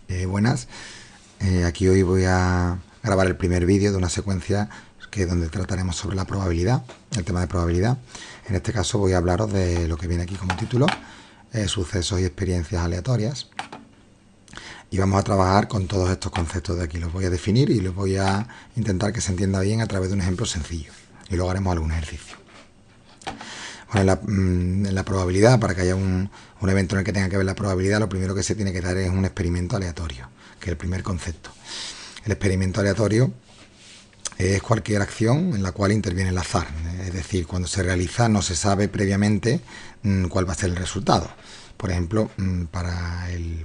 Buenas. Aquí hoy voy a grabar el primer vídeo de una secuencia donde trataremos sobre la probabilidad, el tema de probabilidad. En este caso voy a hablaros de lo que viene aquí como título, sucesos y experiencias aleatorias. Y vamos a trabajar con todos estos conceptos de aquí. Los voy a definir y los voy a intentar que se entienda bien a través de un ejemplo sencillo. Y luego haremos algún ejercicio. Bueno, en la probabilidad, para que haya un evento en el que tenga que ver la probabilidad, lo primero que se tiene que dar es un experimento aleatorio, que es el primer concepto. El experimento aleatorio es cualquier acción en la cual interviene el azar. Es decir, cuando se realiza no se sabe previamente cuál va a ser el resultado. Por ejemplo,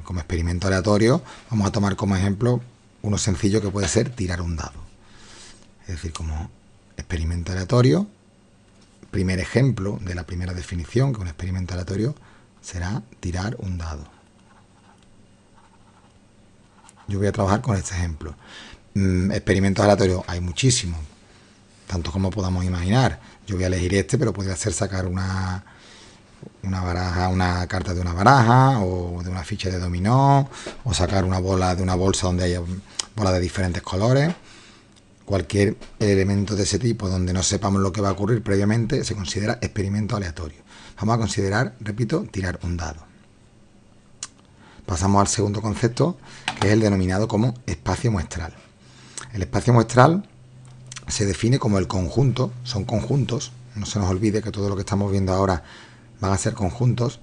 como experimento aleatorio, vamos a tomar como ejemplo uno sencillo que puede ser tirar un dado. Es decir, como experimento aleatorio, primer ejemplo de la primera definición, que un experimento aleatorio será tirar un dado. Yo voy a trabajar con este ejemplo. Experimentos aleatorios hay muchísimos, tanto como podamos imaginar. Yo voy a elegir este, pero podría ser sacar una baraja, una carta de una baraja, o de una ficha de dominó, o sacar una bola de una bolsa donde haya bolas de diferentes colores. Cualquier elemento de ese tipo donde no sepamos lo que va a ocurrir previamente se considera experimento aleatorio. Vamos a considerar, repito, tirar un dado. Pasamos al segundo concepto, que es el denominado como espacio muestral. El espacio muestral se define como el conjunto, son conjuntos, no se nos olvide que todo lo que estamos viendo ahora van a ser conjuntos,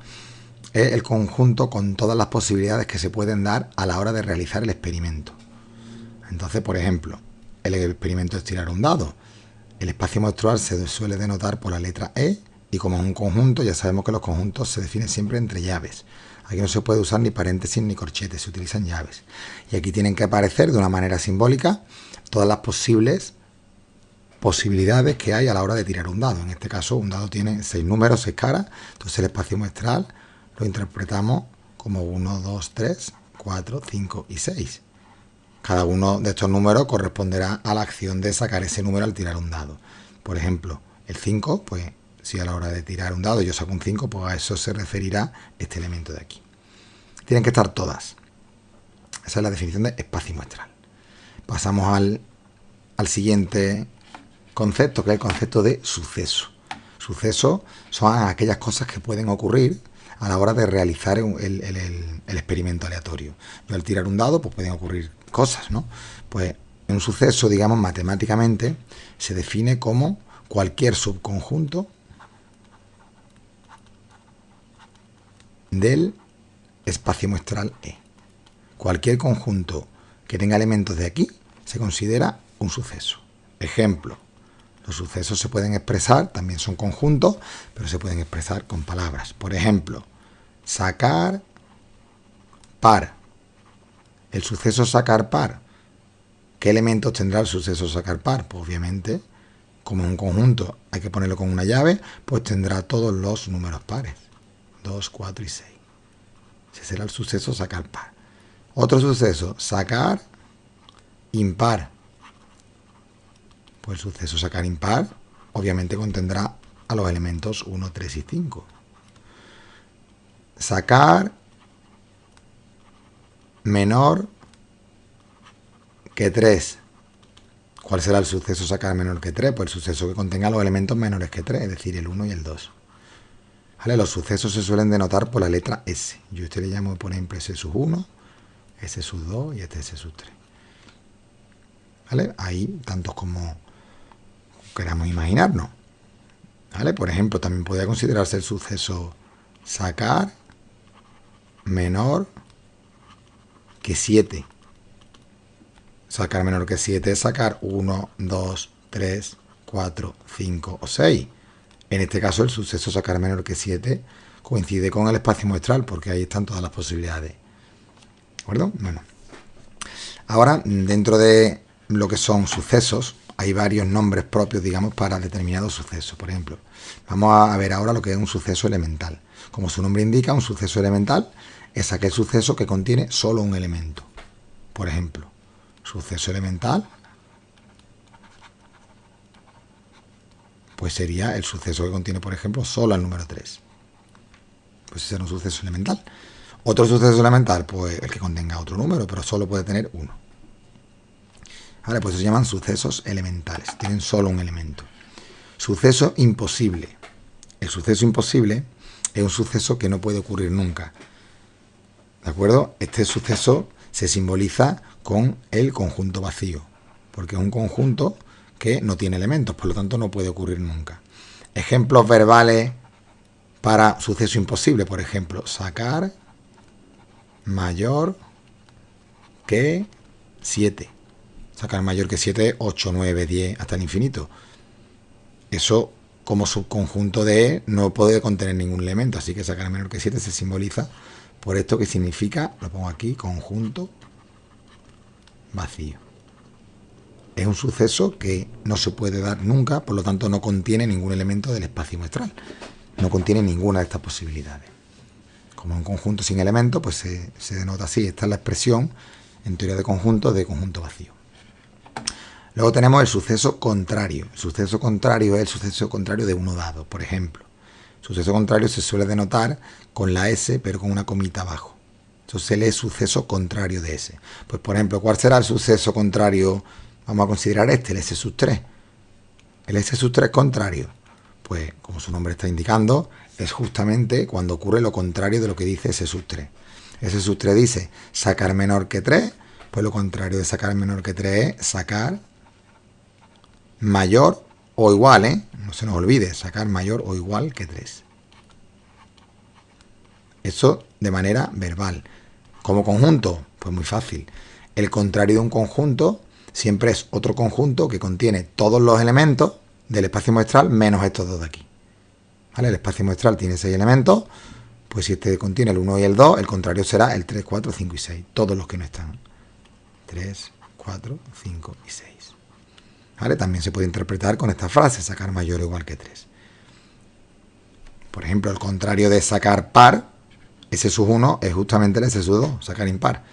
es el conjunto con todas las posibilidades que se pueden dar a la hora de realizar el experimento. Entonces, por ejemplo, el experimento es tirar un dado. El espacio muestral se suele denotar por la letra E, y como es un conjunto, ya sabemos que los conjuntos se definen siempre entre llaves. Aquí no se puede usar ni paréntesis ni corchetes, se utilizan llaves. Y aquí tienen que aparecer de una manera simbólica todas las posibilidades que hay a la hora de tirar un dado. En este caso, un dado tiene 6 números, 6 caras, entonces el espacio muestral lo interpretamos como 1, 2, 3, 4, 5 y 6. Cada uno de estos números corresponderá a la acción de sacar ese número al tirar un dado. Por ejemplo, el 5, pues si a la hora de tirar un dado yo saco un 5, pues a eso se referirá este elemento de aquí. Tienen que estar todas. Esa es la definición de espacio muestral. Pasamos al siguiente concepto, que es el concepto de suceso. Sucesos son aquellas cosas que pueden ocurrir a la hora de realizar el experimento aleatorio. Yo al tirar un dado, pues pueden ocurrir cosas, ¿no? Pues un suceso, digamos, matemáticamente, se define como cualquier subconjunto del espacio muestral E. Cualquier conjunto que tenga elementos de aquí se considera un suceso. Ejemplo, los sucesos se pueden expresar, también son conjuntos, pero se pueden expresar con palabras. Por ejemplo, sacar par. El suceso sacar par. ¿Qué elementos tendrá el suceso sacar par? Pues obviamente, como es un conjunto, hay que ponerlo con una llave, pues tendrá todos los números pares. 2, 4 y 6. Ese será el suceso sacar par. Otro suceso, sacar impar. Pues el suceso sacar impar obviamente contendrá a los elementos 1, 3 y 5. Sacar menor que 3. ¿Cuál será el suceso sacar menor que 3? Pues el suceso que contenga los elementos menores que 3, es decir, el 1 y el 2. ¿Vale? Los sucesos se suelen denotar por la letra S. Yo a este le llamo, por ejemplo, S sub 1, S sub 2 y este S sub 3. ¿Vale? Hay tantos como queramos imaginarnos. ¿Vale? Por ejemplo, también podría considerarse el suceso sacar menor que 7. Sacar menor que 7 es sacar 1, 2, 3, 4, 5 o 6. En este caso, el suceso sacar menor que 7 coincide con el espacio muestral, porque ahí están todas las posibilidades. ¿De acuerdo? Bueno. Ahora, dentro de lo que son sucesos, hay varios nombres propios, digamos, para determinados sucesos. Por ejemplo, vamos a ver ahora lo que es un suceso elemental. Como su nombre indica, un suceso elemental es aquel suceso que contiene solo un elemento. Por ejemplo, suceso elemental, pues sería el suceso que contiene, por ejemplo, solo el número 3. Pues ese era un suceso elemental. Otro suceso elemental, pues el que contenga otro número, pero solo puede tener uno. Vale, pues se llaman sucesos elementales, tienen solo un elemento. Suceso imposible. El suceso imposible es un suceso que no puede ocurrir nunca. ¿De acuerdo? Este suceso se simboliza con el conjunto vacío, porque es un conjunto que no tiene elementos, por lo tanto no puede ocurrir nunca. Ejemplos verbales para suceso imposible, por ejemplo, sacar mayor que 7. Sacar mayor que 7, 8, 9, 10, hasta el infinito. Eso, como subconjunto de E, no puede contener ningún elemento, así que sacar menor que 7 se simboliza por esto que significa, lo pongo aquí, conjunto vacío. Es un suceso que no se puede dar nunca, por lo tanto no contiene ningún elemento del espacio muestral. No contiene ninguna de estas posibilidades. Como un conjunto sin elementos, pues se denota así. Esta es la expresión en teoría de conjunto vacío. Luego tenemos el suceso contrario. El suceso contrario es el suceso contrario de uno dado. Por ejemplo, el suceso contrario se suele denotar con la S, pero con una comita abajo. Entonces se lee suceso contrario de S. Pues por ejemplo, ¿cuál será el suceso contrario? Vamos a considerar este, el S sub 3. El S sub 3 contrario. Pues como su nombre está indicando, es justamente cuando ocurre lo contrario de lo que dice S sub 3. S sub 3 dice sacar menor que 3, pues lo contrario de sacar menor que 3 es sacar mayor o igual, no se nos olvide, sacar mayor o igual que 3. Eso de manera verbal. Como conjunto, pues muy fácil. El contrario de un conjunto siempre es otro conjunto que contiene todos los elementos del espacio muestral menos estos dos de aquí. ¿Vale? El espacio muestral tiene 6 elementos, pues si este contiene el 1 y el 2, el contrario será el 3, 4, 5 y 6. Todos los que no están. 3, 4, 5 y 6. ¿Vale? También se puede interpretar con esta frase, sacar mayor o igual que 3. Por ejemplo, el contrario de sacar par, S sub 1 es justamente el S sub 2, sacar impar.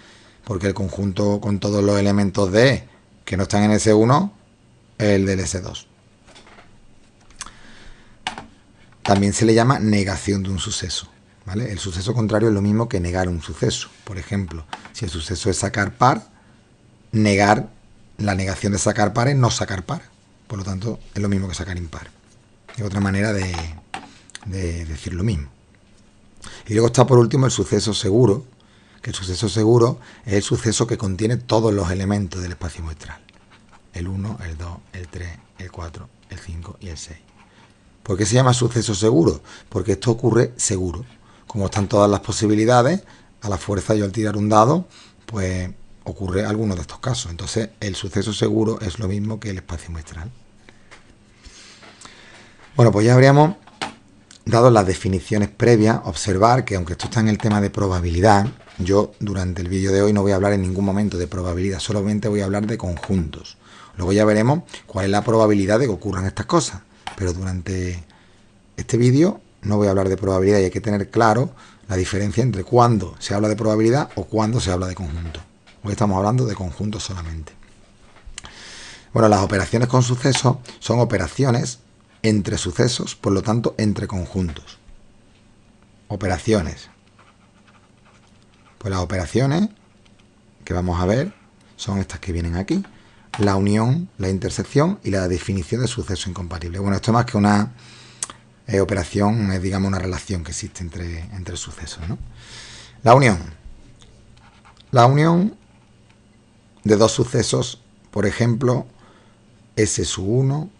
Porque el conjunto con todos los elementos de E que no están en S1 es el del S2. También se le llama negación de un suceso. ¿Vale? El suceso contrario es lo mismo que negar un suceso. Por ejemplo, si el suceso es sacar par, negar la negación de sacar par es no sacar par. Por lo tanto, es lo mismo que sacar impar. Es otra manera de decir lo mismo. Y luego está por último el suceso seguro, que el suceso seguro es el suceso que contiene todos los elementos del espacio muestral. El 1, el 2, el 3, el 4, el 5 y el 6. ¿Por qué se llama suceso seguro? Porque esto ocurre seguro. Como están todas las posibilidades, a la fuerza yo al tirar un dado, pues ocurre alguno de estos casos. Entonces el suceso seguro es lo mismo que el espacio muestral. Bueno, pues ya habríamos dado las definiciones previas. Observar que aunque esto está en el tema de probabilidad, yo durante el vídeo de hoy no voy a hablar en ningún momento de probabilidad, solamente voy a hablar de conjuntos. Luego ya veremos cuál es la probabilidad de que ocurran estas cosas. Pero durante este vídeo no voy a hablar de probabilidad y hay que tener claro la diferencia entre cuándo se habla de probabilidad o cuándo se habla de conjunto. Hoy estamos hablando de conjuntos solamente. Bueno, las operaciones con sucesos son operaciones entre sucesos, por lo tanto, entre conjuntos. Operaciones. Pues las operaciones que vamos a ver son estas que vienen aquí. La unión, la intersección y la definición de suceso incompatible. Bueno, esto más que una operación, es digamos una relación que existe entre sucesos, ¿no? La unión. La unión de dos sucesos, por ejemplo, S sub 1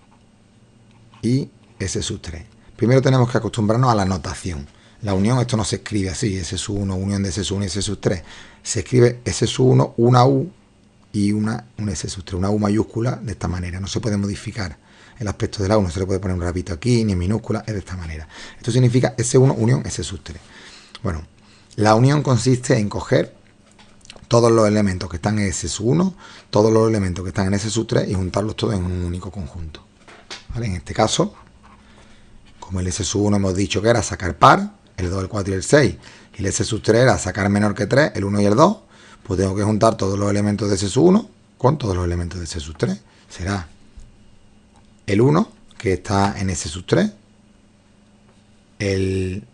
y S sub 3. Primero tenemos que acostumbrarnos a la notación. La unión, esto no se escribe así, S sub 1, unión de S sub 1 y S sub 3. Se escribe S sub 1, una U y un S sub 3, una U mayúscula de esta manera. No se puede modificar el aspecto de la U, no se le puede poner un rapito aquí, ni en minúscula, es de esta manera. Esto significa S1 unión S sub 3. Bueno, la unión consiste en coger todos los elementos que están en S sub 1, todos los elementos que están en S sub 3 y juntarlos todos en un único conjunto. ¿Vale? En este caso, como el S sub 1 hemos dicho que era sacar par, el 2, el 4 y el 6, y el S sub 3 era sacar menor que 3, el 1 y el 2, pues tengo que juntar todos los elementos de S sub 1 con todos los elementos de S sub 3. Será el 1, que está en S sub 3, el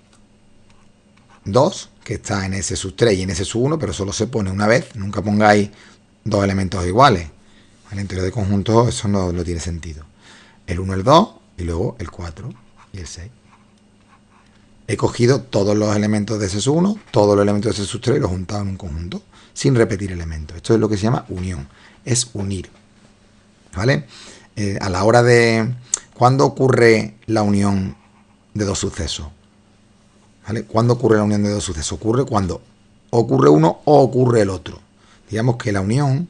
2, que está en S sub 3 y en S sub 1, pero solo se pone una vez. Nunca pongáis dos elementos iguales. En el interior de conjuntos eso no tiene sentido. El 1, el 2 y luego el 4 y el 6. He cogido todos los elementos de S sub 1, todos los elementos de S sub 3 y los he juntado en un conjunto, sin repetir elementos. Esto es lo que se llama unión. Es unir. ¿Vale? A la hora de... ¿Cuándo ocurre la unión de dos sucesos? ¿Vale? ¿Cuándo ocurre la unión de dos sucesos? Ocurre cuando ocurre uno o ocurre el otro. Digamos que la unión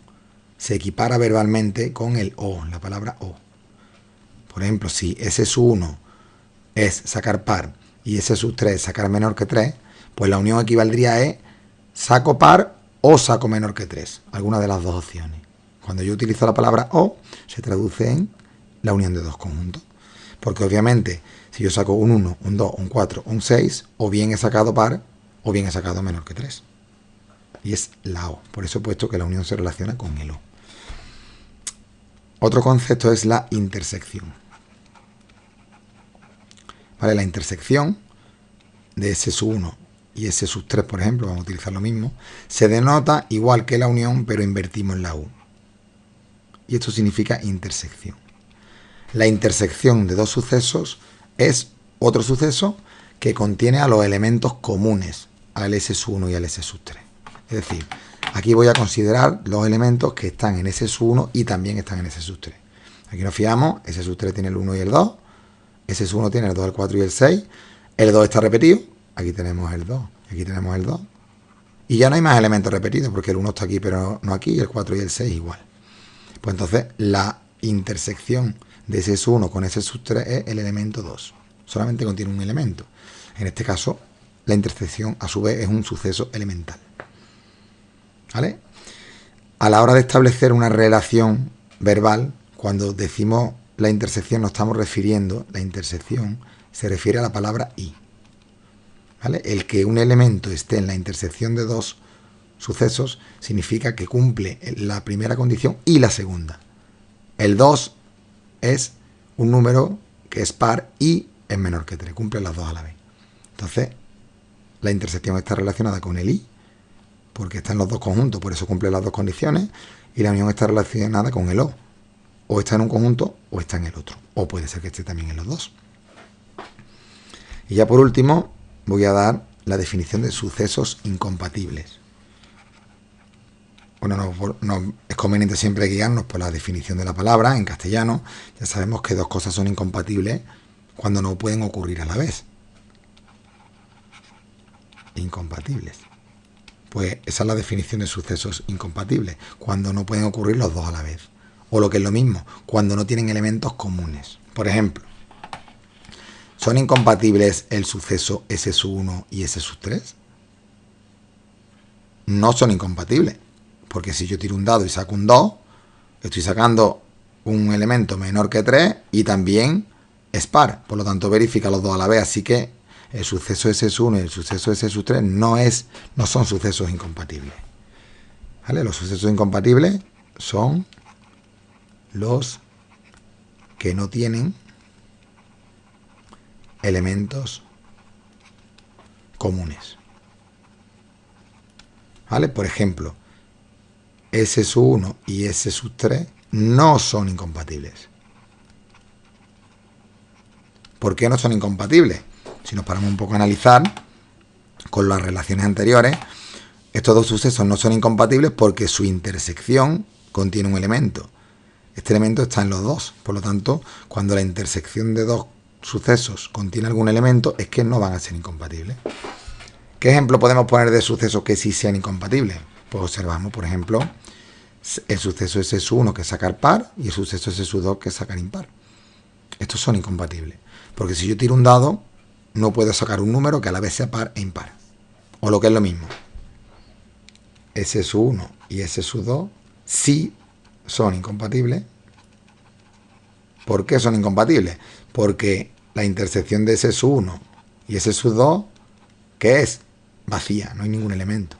se equipara verbalmente con el o, la palabra o. Por ejemplo, si S sub 1 es sacar par y S sub 3 es sacar menor que 3, pues la unión equivaldría a saco par o saco menor que 3. Alguna de las dos opciones. Cuando yo utilizo la palabra o, se traduce en la unión de dos conjuntos. Porque obviamente, si yo saco un 1, un 2, un 4, un 6, o bien he sacado par, o bien he sacado menor que 3. Y es la o. Por eso he puesto que la unión se relaciona con el o. Otro concepto es la intersección. ¿Vale? La intersección de S sub 1 y S sub 3, por ejemplo, vamos a utilizar lo mismo, se denota igual que la unión, pero invertimos la U. Y esto significa intersección. La intersección de dos sucesos es otro suceso que contiene a los elementos comunes al S sub 1 y al S sub 3. Es decir, aquí voy a considerar los elementos que están en S sub 1 y también están en S sub 3. Aquí nos fiamos, S sub 3 tiene el 1 y el 2, S sub 1 tiene el 2, el 4 y el 6, el 2 está repetido, aquí tenemos el 2, aquí tenemos el 2, y ya no hay más elementos repetidos porque el 1 está aquí pero no aquí, y el 4 y el 6 igual. Pues entonces la intersección de S sub 1 con S sub 3 es el elemento 2. Solamente contiene un elemento. En este caso, la intersección a su vez es un suceso elemental. ¿Vale? A la hora de establecer una relación verbal, cuando decimos la intersección nos estamos refiriendo, la intersección se refiere a la palabra y. ¿Vale? El que un elemento esté en la intersección de dos sucesos significa que cumple la primera condición y la segunda. El 2 es un número que es par y es menor que 3, cumple las dos a la vez. Entonces, la intersección está relacionada con el y, porque está en los dos conjuntos, por eso cumple las dos condiciones, y la unión está relacionada con el o está en un conjunto o está en el otro, o puede ser que esté también en los dos. Y ya por último, voy a dar la definición de sucesos incompatibles. Bueno, no es conveniente siempre guiarnos por la definición de la palabra en castellano. Ya sabemos que dos cosas son incompatibles cuando no pueden ocurrir a la vez. Incompatibles. Pues esa es la definición de sucesos incompatibles, cuando no pueden ocurrir los dos a la vez. O lo que es lo mismo, cuando no tienen elementos comunes. Por ejemplo, ¿son incompatibles el suceso S sub 1 y S sub 3? No son incompatibles. Porque si yo tiro un dado y saco un 2, estoy sacando un elemento menor que 3 y también es par. Por lo tanto, verifica los dos a la vez. Así que el suceso S sub 1 y el suceso S sub 3 no son sucesos incompatibles. ¿Vale? Los sucesos incompatibles son los que no tienen elementos comunes. ¿Vale? Por ejemplo, S sub 1 y S sub 3 no son incompatibles. ¿Por qué no son incompatibles? Si nos paramos un poco a analizar con las relaciones anteriores, estos dos sucesos no son incompatibles porque su intersección contiene un elemento. Este elemento está en los dos. Por lo tanto, cuando la intersección de dos sucesos contiene algún elemento, es que no van a ser incompatibles. ¿Qué ejemplo podemos poner de sucesos que sí sean incompatibles? Pues observamos, por ejemplo, el suceso S sub 1 que es sacar par y el suceso S sub 2 que es sacar impar. Estos son incompatibles. Porque si yo tiro un dado, no puedo sacar un número que a la vez sea par e impar. O lo que es lo mismo. S sub 1 y S sub 2 sí son incompatibles. ¿Por qué son incompatibles? Porque la intersección de S sub 1 y S sub 2, ¿qué es? Vacía, no hay ningún elemento.